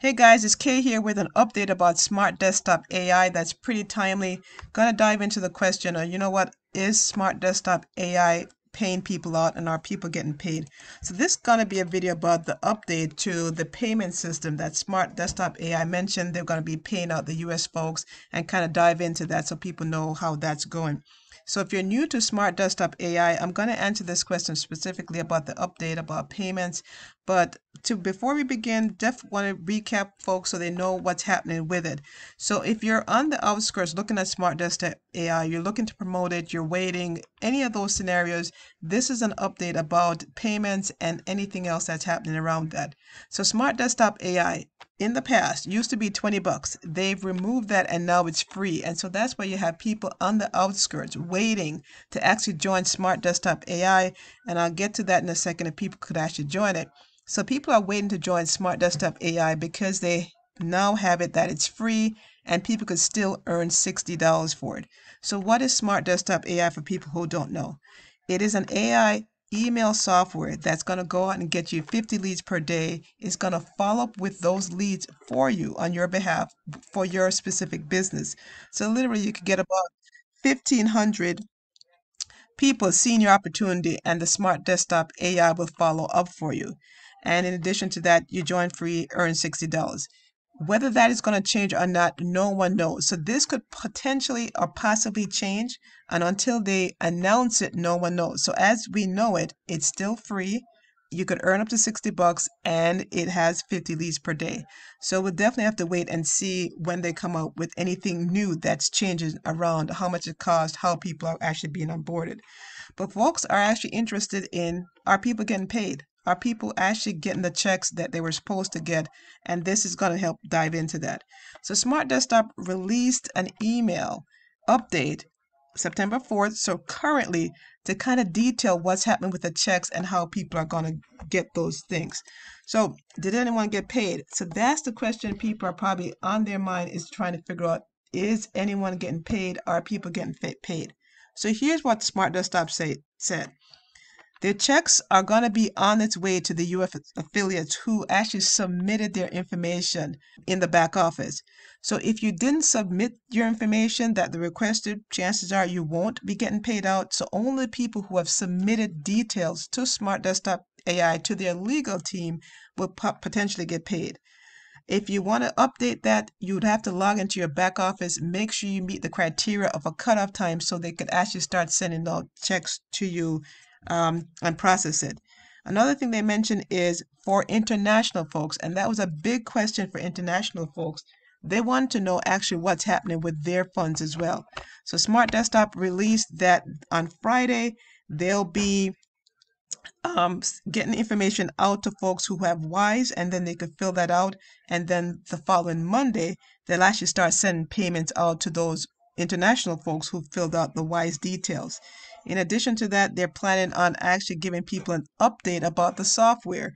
Hey guys, it's Kay here with an update about Smart Desktop AI that's pretty timely. Gonna dive into the question of, is Smart Desktop AI paying people out and are people getting paid? So this is gonna be a video about the update to the payment system that Smart Desktop AI mentioned. They're gonna be paying out the US folks and kind of dive into that so people know how that's going. So if you're new to Smart Desktop AI, I'm going to answer this question specifically about the update about payments. But before we begin, definitely want to recap folks so they know what's happening with it. So if you're on the outskirts looking at Smart Desktop AI, you're looking to promote it, you're waiting, any of those scenarios, this is an update about payments and anything else that's happening around that. So Smart Desktop AI in the past used to be 20 bucks. They've removed that and now it's free. And so that's why you have people on the outskirts waiting to actually join Smart Desktop AI. And I'll get to that in a second if people could actually join it. So people are waiting to join Smart Desktop AI because they now have it that it's free and people could still earn $60 for it. So what is Smart Desktop AI for people who don't know? It is an AI email software that's going to go out and get you 50 leads per day. It's going to follow up with those leads for you on your behalf for your specific business. So literally you could get about 1,500 people seeing your opportunity and the Smart Desktop AI will follow up for you. And in addition to that, you join free, earn $60. Whether that is going to change or not, no one knows. So this could potentially or possibly change, and until they announce it, no one knows. So as we know it, it's still free. You could earn up to 60 bucks and it has 50 leads per day. So we'll definitely have to wait and see when they come out with anything new that's changing around how much it costs, how people are actually being onboarded. But folks are actually interested in, are people getting paid? Are people actually getting the checks that they were supposed to get? And this is going to help dive into that. So Smart Desktop released an email update September 4th. So currently to kind of detail what's happening with the checks and how people are going to get those things. So did anyone get paid? So that's the question people are probably on their mind, is trying to figure out, is anyone getting paid? Are people getting paid? So here's what Smart Desktop said. Their checks are going to be on its way to the US affiliates who actually submitted their information in the back office. So if you didn't submit your information that they requested, chances are you won't be getting paid out. So only people who have submitted details to Smart Desktop AI to their legal team will potentially get paid. If you want to update that, you'd have to log into your back office, make sure you meet the criteria of a cutoff time so they could actually start sending out checks to you and process it. Another thing they mentioned is for international folks, and that was a big question for international folks. They wanted to know actually what's happening with their funds as well. So Smart Desktop released that on Friday. They'll be getting information out to folks who have WISE, and then they could fill that out. And then the following Monday, they'll actually start sending payments out to those international folks who filled out the WISE details. In addition to that, they're planning on actually giving people an update about the software.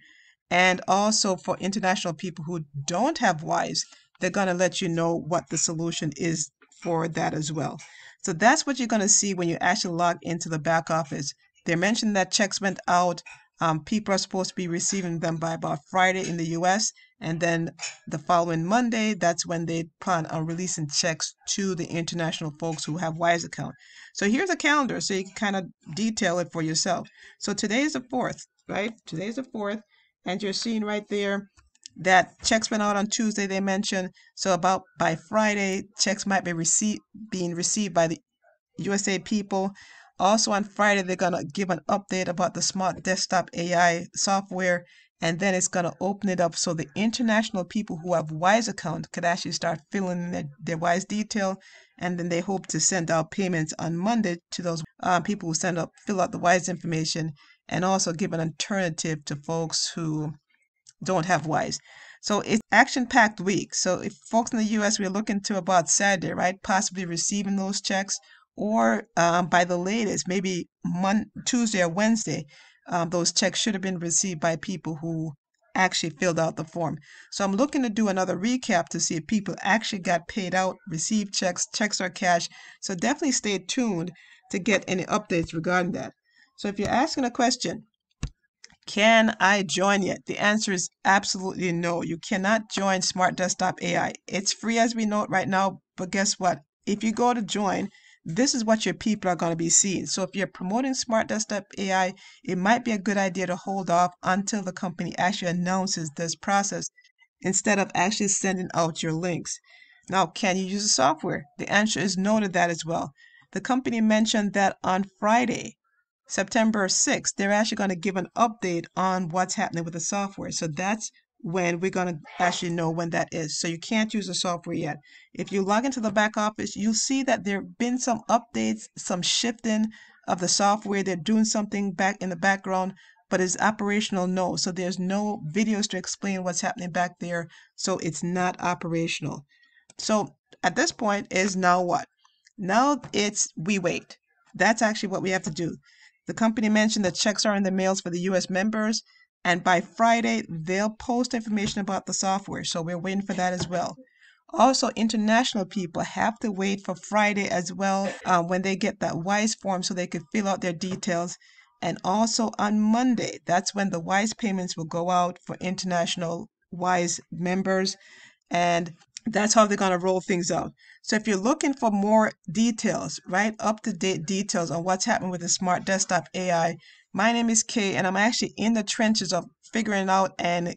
And also for international people who don't have WISE, they're going to let you know what the solution is for that as well. So that's what you're going to see when you actually log into the back office. They mentioned that checks went out. People are supposed to be receiving them by about Friday in the US. And then the following Monday, that's when they plan on releasing checks to the international folks who have WISE account. So here's a calendar so you can kind of detail it for yourself. So today is the 4th, right? Today's the 4th. And you're seeing right there that checks went out on Tuesday, they mentioned. So about by Friday, checks might be being received by the USA people. Also on Friday, they're going to give an update about the Smart Desktop AI software, and then it's going to open it up so the international people who have WISE account could actually start filling in their WISE detail, and then they hope to send out payments on Monday to those people who fill out the WISE information, and also give an alternative to folks who don't have WISE. So it's action-packed week. So if folks in the US, we're looking to about Saturday, right? Possibly receiving those checks, or by the latest, maybe Tuesday or Wednesday, those checks should have been received by people who actually filled out the form. So I'm looking to do another recap to see if people actually got paid out, received checks or cash. So definitely stay tuned to get any updates regarding that. So if you're asking a question, Can I join yet? The answer is absolutely no. You cannot join Smart Desktop AI. It's free as we know it right now, but guess what? If you go to join, this is what your people are going to be seeing. So if you're promoting Smart Desktop AI, it might be a good idea to hold off until the company actually announces this process instead of actually sending out your links. Now, can you use the software? The answer is no to that as well. The company mentioned that on Friday, September 6th, they're actually going to give an update on what's happening with the software. So that's when we're going to actually know when that is. So you can't use the software yet. If you log into the back office, you'll see that there have been some updates, some shifting of the software. They're doing something back in the background, but it's operational no. So there's no videos to explain what's happening back there. So it's not operational. So at this point is now what? Now it's we wait. That's actually what we have to do. The company mentioned that checks are in the mails for the US members, and by Friday, they'll post information about the software. So we're waiting for that as well. Also, international people have to wait for Friday as well when they get that WISE form so they could fill out their details. And also on Monday, that's when the WISE payments will go out for international WISE members. And that's how they're going to roll things out. So if you're looking for more details, right, up-to-date details on what's happening with the Smart Desktop AI, my name is Kay, and I'm actually in the trenches of figuring out and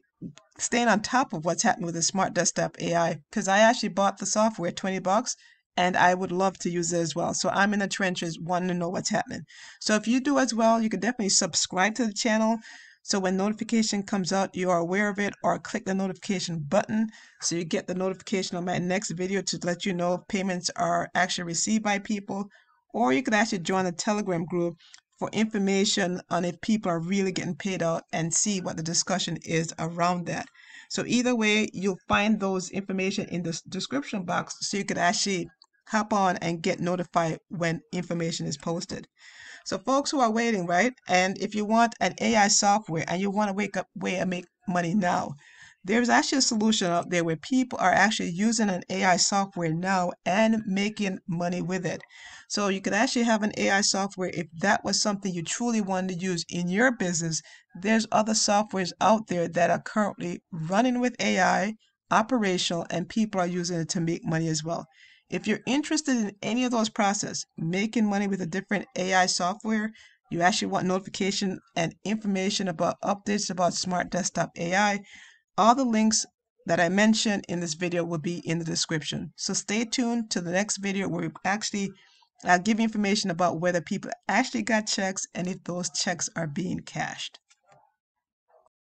staying on top of what's happening with the Smart Desktop AI because I actually bought the software, $20, and I would love to use it as well. So I'm in the trenches wanting to know what's happening. So if you do as well, you can definitely subscribe to the channel. So when notification comes out, you are aware of it, or click the notification button so you get the notification on my next video to let you know if payments are actually received by people. Or you could actually join the Telegram group for information on if people are really getting paid out and see what the discussion is around that. So either way, you'll find those information in the description box so you could actually hop on and get notified when information is posted. So folks who are waiting, right? And if you want an AI software and you want to wake up way and make money now, there's actually a solution out there where people are actually using an AI software now and making money with it. So you could actually have an AI software if that was something you truly wanted to use in your business. There's other softwares out there that are currently running with AI, operational, and people are using it to make money as well. If you're interested in any of those processes, making money with a different AI software, you actually want notification and information about updates about Smart Desktop AI, all the links that I mentioned in this video will be in the description. So stay tuned to the next video where we actually give you information about whether people actually got checks and if those checks are being cashed.